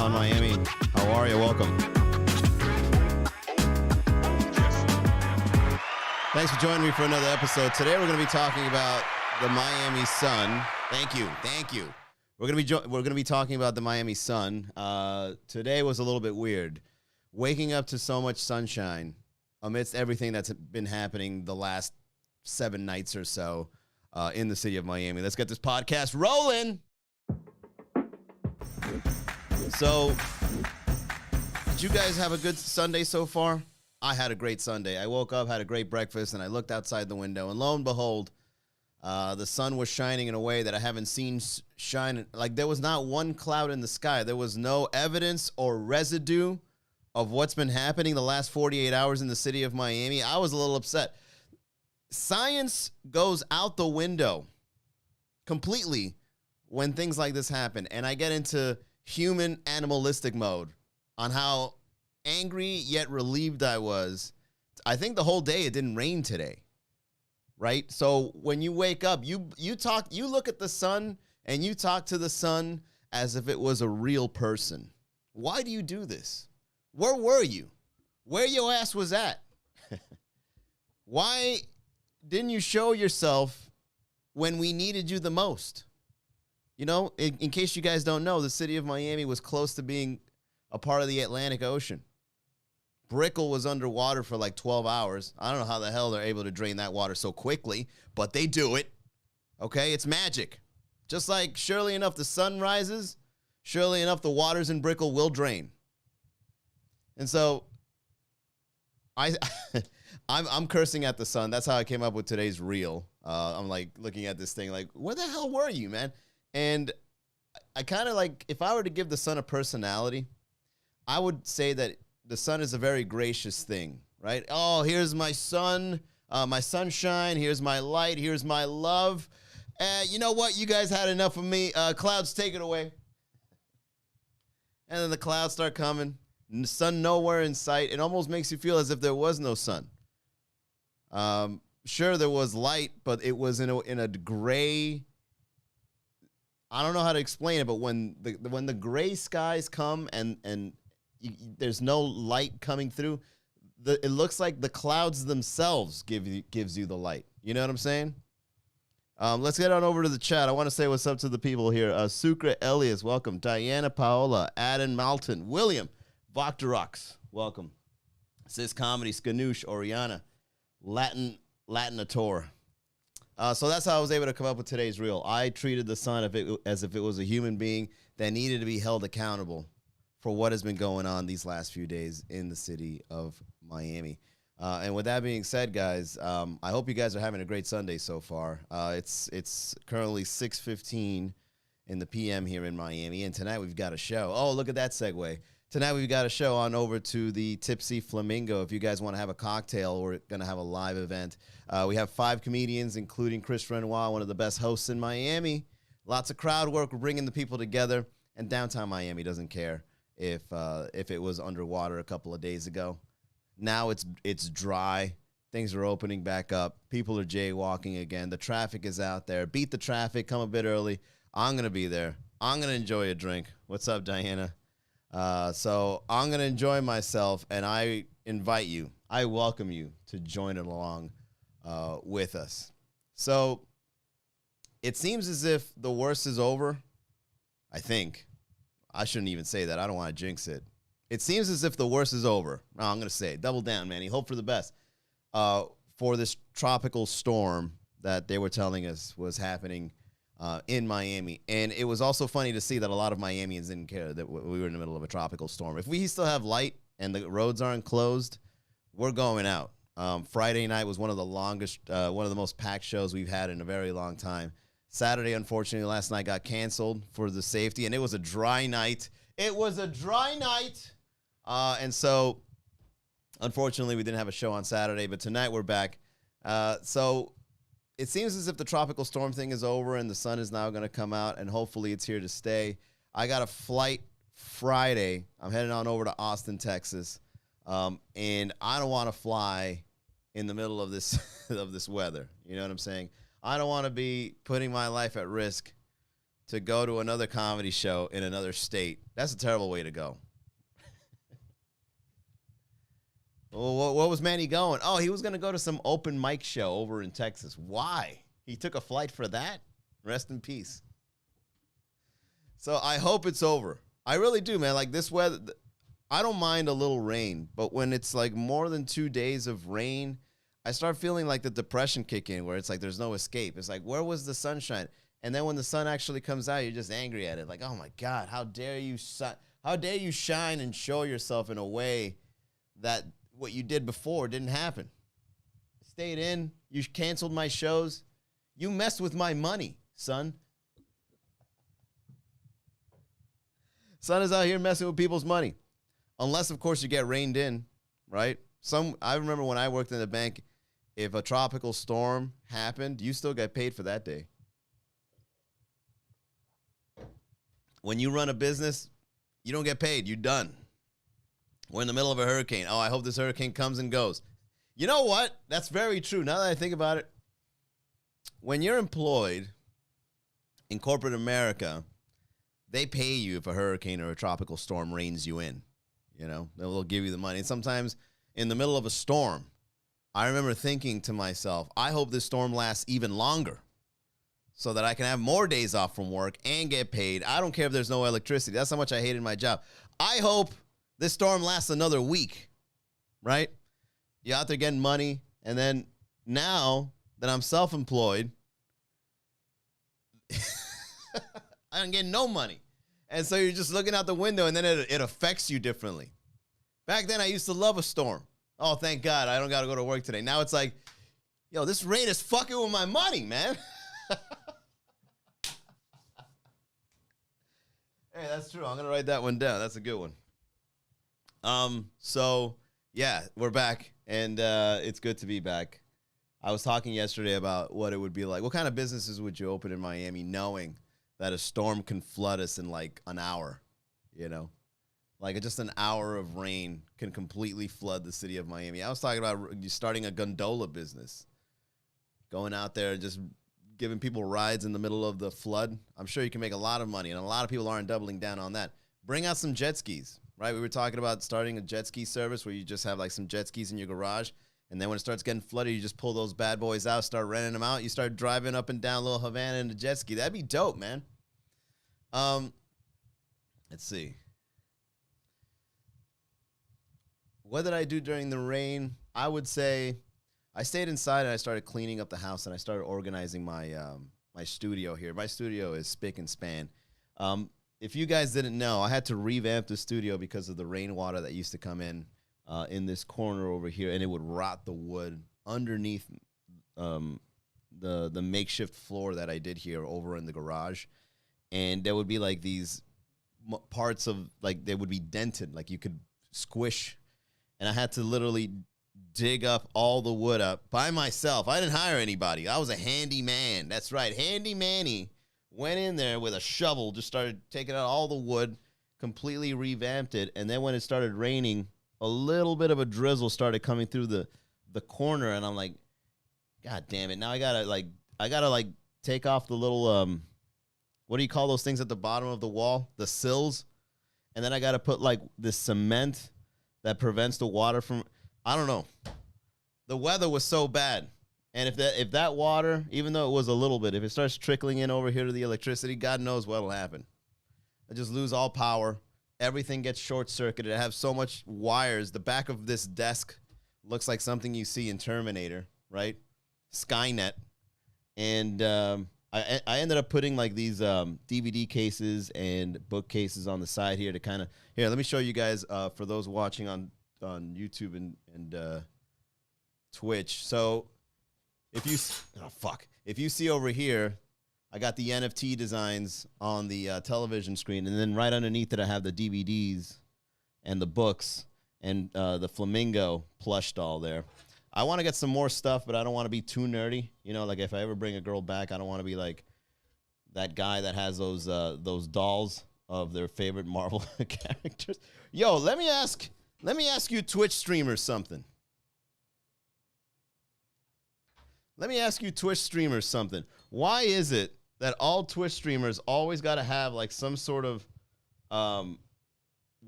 on, Miami? How are you? Welcome. Thanks for joining me for another episode. Today we're going to be talking about the Miami Sun. Thank you. We're going to be talking about the Miami Sun. Today was a little bit weird. Waking up to so much sunshine amidst everything that's been happening the last 7 nights or so in the city of Miami. Let's get this podcast rolling. So, did you guys have a good Sunday so far? I had a great Sunday. I woke up, had a great breakfast, and I looked outside the window, and lo and behold, the sun was shining in a way that I haven't seen shine. Like, there was not one cloud in the sky. There was no evidence or residue of what's been happening the last 48 hours in the city of Miami. I was a little upset. Science goes out the window completely when things like this happen, and I get into human animalistic mode on how angry yet relieved I was. I think the whole day it didn't rain today, right? So when you wake up, you look at the sun and you talk to the sun as if it was a real person. Why do you do this? Where were you? Where your ass was at? Why didn't you show yourself when we needed you the most? You know, in case you guys don't know, the city of Miami was close to being a part of the Atlantic Ocean. Brickell was underwater for like 12 hours. I don't know how the hell they're able to drain that water so quickly, but they do it. Okay, it's magic. Just like, surely enough, the sun rises, surely enough, the waters in Brickell will drain. And so, I'm cursing at the sun. That's how I came up with today's reel. I'm like looking at this thing like, where the hell were you, man? And I kind of like, if I were to give the sun a personality, I would say that the sun is a very gracious thing, right? Oh, here's my sun, my sunshine. Here's my light. Here's my love. You know what? You guys had enough of me. Clouds, take it away. And then the clouds start coming. And the sun nowhere in sight. It almost makes you feel as if there was no sun. Sure, there was light, but it was in a gray. I don't know how to explain it, but when the gray skies come and there's no light coming through, it looks like the clouds themselves gives you the light. You know what I'm saying? Let's get on over to the chat. I want to say what's up to the people here. Sucre Elias, welcome. Diana Paola, Adam Malton, William, Voctorox, welcome. Sis Comedy, Skanoosh, Oriana, Latinator. So that's how I was able to come up with today's reel. I treated the sun as if it was a human being that needed to be held accountable for what has been going on these last few days in the city of Miami. And with that being said, guys, I hope you guys are having a great Sunday so far. It's currently 6:15 in the p.m. here in Miami, and tonight we've got a show. Oh, look at that segue. Tonight we've got a show on over to the Tipsy Flamingo. If you guys want to have a cocktail, we're going to have a live event. We have 5 comedians, including Chris Renoir, one of the best hosts in Miami. Lots of crowd work. We're bringing the people together, and downtown Miami doesn't care if it was underwater a couple of days ago. Now it's dry. Things are opening back up. People are jaywalking again. The traffic is out there. Beat the traffic. Come a bit early. I'm going to be there. I'm going to enjoy a drink. What's up, Diana? So I'm going to enjoy myself, and I invite you, I welcome you to join along with us. So it seems as if the worst is over. I think. I shouldn't even say that. I don't want to jinx it. It seems as if the worst is over. No, I'm going to say it. Double down, Manny. Hope for the best. For this tropical storm that they were telling us was happening in Miami. And it was also funny to see that a lot of Miamians didn't care that we were in the middle of a tropical storm. If we still have light and the roads aren't closed, we're going out. Friday night was one of the most packed shows we've had in a very long time. Saturday, unfortunately, last night got canceled for the safety, and it was a dry night. It was a dry night. And so, unfortunately, we didn't have a show on Saturday, but tonight we're back. So it seems as if the tropical storm thing is over and the sun is now going to come out, and hopefully it's here to stay. I got a flight Friday. I'm heading on over to Austin, Texas, and I don't want to fly in the middle of this of this weather. You know what I'm saying? I don't want to be putting my life at risk to go to another comedy show in another state. That's a terrible way to go. Well, what was Manny going? Oh, he was going to go to some open mic show over in Texas. Why? He took a flight for that? Rest in peace. So I hope it's over. I really do, man. Like this weather, I don't mind a little rain, but when it's like more than 2 days of rain, I start feeling like the depression kick in where it's like there's no escape. It's like, where was the sunshine? And then when the sun actually comes out, you're just angry at it. Like, oh my God, how dare you shine and show yourself in a way that what you did before didn't happen. Stayed in, you canceled my shows. You messed with my money, son. Son is out here messing with people's money. Unless, of course, you get reined in, right? I remember when I worked in the bank, if a tropical storm happened, you still get paid for that day. When you run a business, you don't get paid. You're done. We're in the middle of a hurricane. Oh, I hope this hurricane comes and goes. You know what? That's very true. Now that I think about it, when you're employed in corporate America, they pay you if a hurricane or a tropical storm reins you in. You know, they'll give you the money. And sometimes in the middle of a storm, I remember thinking to myself, I hope this storm lasts even longer so that I can have more days off from work and get paid. I don't care if there's no electricity. That's how much I hated my job. I hope this storm lasts another week, right? You're out there getting money, and then now that I'm self-employed, I'm getting no money. And so you're just looking out the window, and then it affects you differently. Back then, I used to love a storm. Oh, thank God, I don't got to go to work today. Now it's like, yo, this rain is fucking with my money, man. Hey, that's true. I'm going to write that one down. That's a good one. So, yeah, we're back, and it's good to be back. I was talking yesterday about what it would be like. What kind of businesses would you open in Miami knowing that a storm can flood us in like an hour, you know? Like just an hour of rain can completely flood the city of Miami. I was talking about starting a gondola business, going out there and just giving people rides in the middle of the flood. I'm sure you can make a lot of money, and a lot of people aren't doubling down on that. Bring out some jet skis, right? We were talking about starting a jet ski service where you just have like some jet skis in your garage, and then when it starts getting flooded, you just pull those bad boys out, start renting them out. You start driving up and down Little Havana in a jet ski. That'd be dope, man. Let's see. What did I do during the rain? I would say I stayed inside and I started cleaning up the house, and I started organizing my my studio here. My studio is spick and span. If you guys didn't know, I had to revamp the studio because of the rainwater that used to come in this corner over here, and it would rot the wood underneath the makeshift floor that I did here over in the garage. And there would be like these parts of, like, they would be dented, like you could squish. And I had to literally dig up all the wood up by myself. I didn't hire anybody. I was a handy man. That's right. Handy Manny went in there with a shovel, just started taking out all the wood, completely revamped it. And then when it started raining, a little bit of a drizzle started coming through the corner. And I'm like, God damn it. Now I gotta take off the little, what do you call those things at the bottom of the wall? The sills. And then I got to put like this cement that prevents the water from, I don't know. The weather was so bad. And if that water, even though it was a little bit, if it starts trickling in over here to the electricity, God knows what'll happen. I just lose all power. Everything gets short-circuited. I have so much wires. The back of this desk looks like something you see in Terminator, right? Skynet. And I ended up putting like these DVD cases and bookcases on the side here to kind of, here, let me show you guys for those watching on YouTube and Twitch. So if you see over here, I got the NFT designs on the television screen, and then right underneath it I have the DVDs and the books and the flamingo plush doll there. I want to get some more stuff, but I don't want to be too nerdy. You know, like if I ever bring a girl back, I don't want to be like that guy that has those dolls of their favorite Marvel characters. Yo, let me ask you Twitch streamers something. Let me ask you Twitch streamers something. Why is it that all Twitch streamers always got to have like some sort of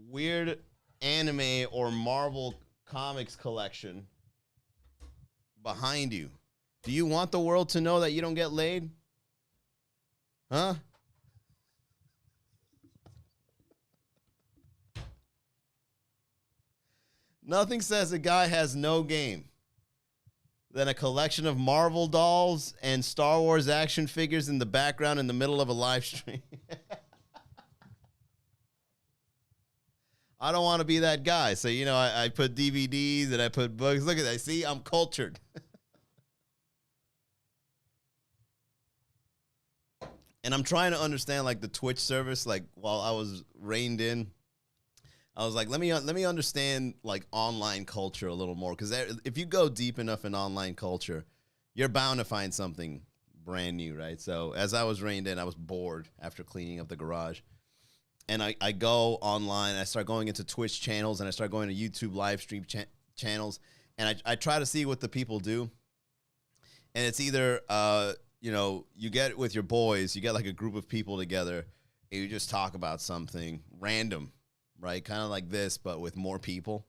weird anime or Marvel comics collection behind you. Do you want the world to know that you don't get laid? Huh? Nothing says a guy has no game than a collection of Marvel dolls and Star Wars action figures in the background in the middle of a live stream. I don't want to be that guy. So, you know, I put DVDs and I put books. Look at that. See, I'm cultured. And I'm trying to understand, like, the Twitch service. Like, while I was reined in, I was like, let me understand, like, online culture a little more. Because if you go deep enough in online culture, you're bound to find something brand new, right? So as I was reined in, I was bored after cleaning up the garage. And I go online, I start going into Twitch channels, and I start going to YouTube live stream channels. And I try to see what the people do. And it's either, you know, you get with your boys, you get like a group of people together, and you just talk about something random, right? Kind of like this, but with more people.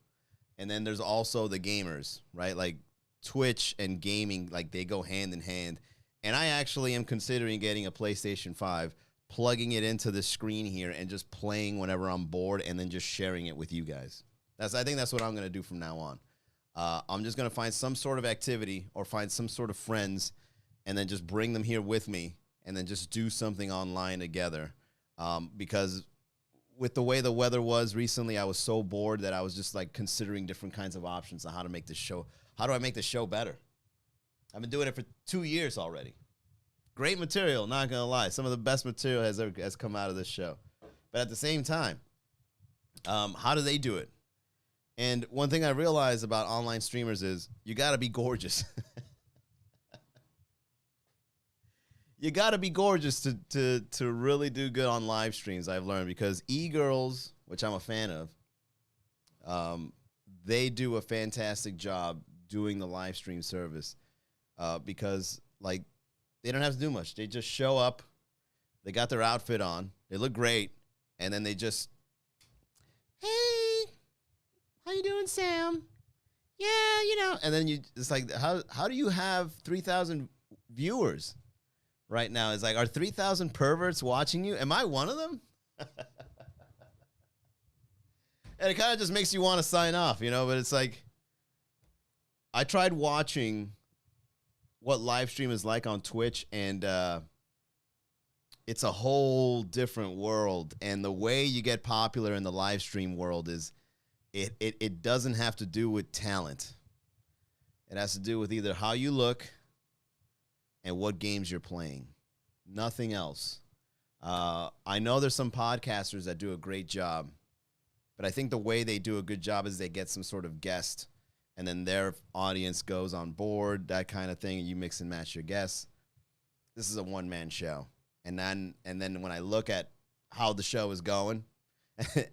And then there's also the gamers, right? Like Twitch and gaming, like they go hand in hand. And I actually am considering getting a PlayStation 5, plugging it into the screen here and just playing whenever I'm bored and then just sharing it with you guys. I think that's what I'm going to do from now on. I'm just going to find some sort of activity or find some sort of friends and then just bring them here with me and then just do something online together. Because with the way the weather was recently, I was so bored that I was just like considering different kinds of options on how to make this show. How do I make the show better? I've been doing it for 2 years already. Great material, not gonna lie. Some of the best material has come out of this show. But at the same time, how do they do it? And one thing I realized about online streamers is you gotta be gorgeous. You gotta be gorgeous to really do good on live streams, I've learned, because e-girls, which I'm a fan of, they do a fantastic job doing the live stream service. Because like they don't have to do much. They just show up, they got their outfit on, they look great, and then they just, hey, how you doing, Sam? Yeah, you know, and then it's like, how do you have 3,000 viewers right now? It's like, are 3,000 perverts watching you? Am I one of them? And it kind of just makes you want to sign off, you know, but it's like, I tried watching what live stream is like on Twitch, and it's a whole different world. And the way you get popular in the live stream world is it doesn't have to do with talent. It has to do with either how you look and what games you're playing. Nothing else. I know there's some podcasters that do a great job, but I think the way they do a good job is they get some sort of guest, and then their audience goes on board, that kind of thing, and you mix and match your guests. This is a one-man show. And then when I look at how the show is going,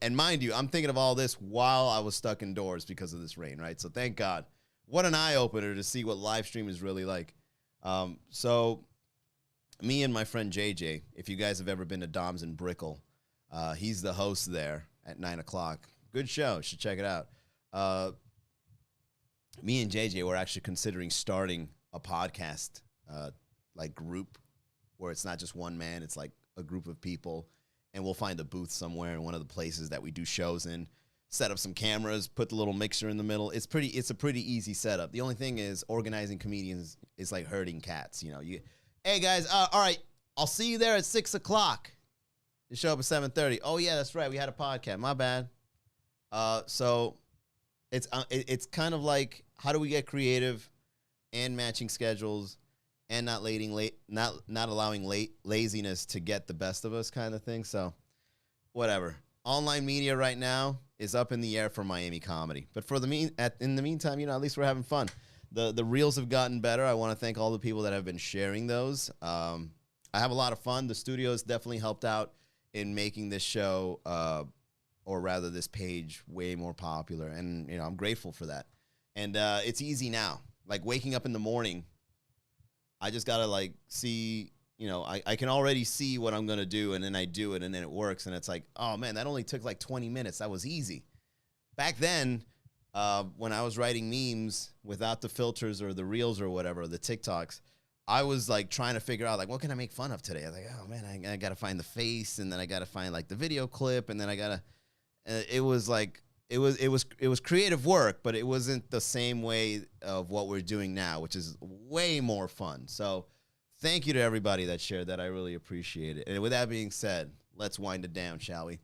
and mind you, I'm thinking of all this while I was stuck indoors because of this rain, right? So thank God. What an eye-opener to see what live stream is really like. So me and my friend JJ, if you guys have ever been to Dom's in Brickell, he's the host there at 9 o'clock. Good show. You should check it out. Me and JJ were actually considering starting a podcast like group where it's not just one man, it's like a group of people, and we'll find a booth somewhere in one of the places that we do shows in, set up some cameras, put the little mixer in the middle. It's a pretty easy setup. The only thing is organizing comedians is like herding cats. You know, hey guys, all right, I'll see you there at 6 o'clock. You show up at 7:30. Oh yeah, that's right. We had a podcast. My bad. So it's kind of like, how do we get creative and matching schedules and not allowing laziness to get the best of us, kind of thing. So whatever. Online media right now is up in the air for Miami comedy. But in the meantime, you know, at least we're having fun. The reels have gotten better. I want to thank all the people that have been sharing those. I have a lot of fun. The studio has definitely helped out in making this show, or rather this page, way more popular. And, you know, I'm grateful for that. And it's easy now. Like waking up in the morning, I just got to like see, I can already see what I'm going to do, and then I do it, and then it works. And it's like, oh, man, that only took like 20 minutes. That was easy. Back then, when I was writing memes without the filters or the reels or whatever, the TikToks, I was like trying to figure out like, what can I make fun of today? I was like, oh man, I got to find the face, and then I got to find like the video clip, and then I got to, it was like, it was creative work, but it wasn't the same way of what we're doing now, which is way more fun. So thank you to everybody that shared that. I really appreciate it. And with that being said, let's wind it down, shall we?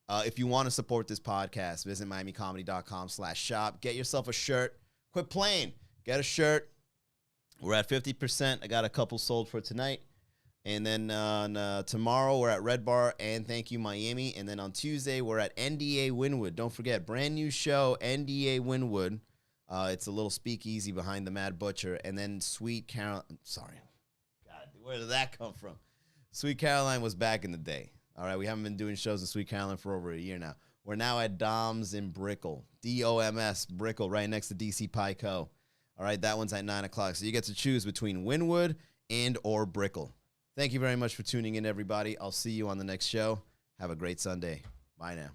If you want to support this podcast, visit miamicomedy.com/shop. Get yourself a shirt. Quit playing. Get a shirt. We're at 50%. I got a couple sold for tonight. And then tomorrow, we're at Red Bar and Thank You Miami. And then on Tuesday, we're at NDA Wynwood. Don't forget, brand new show, NDA Wynwood. It's a little speakeasy behind the Mad Butcher. And then Sweet Caroline. Sorry. God, where did that come from? Sweet Caroline was back in the day. All right, we haven't been doing shows in Sweet Caroline for over a year now. We're now at Dom's in Brickell. DOMS, Brickell, right next to DC Pico. All right, that one's at 9 o'clock. So you get to choose between Wynwood and or Brickell. Thank you very much for tuning in, everybody. I'll see you on the next show. Have a great Sunday. Bye now.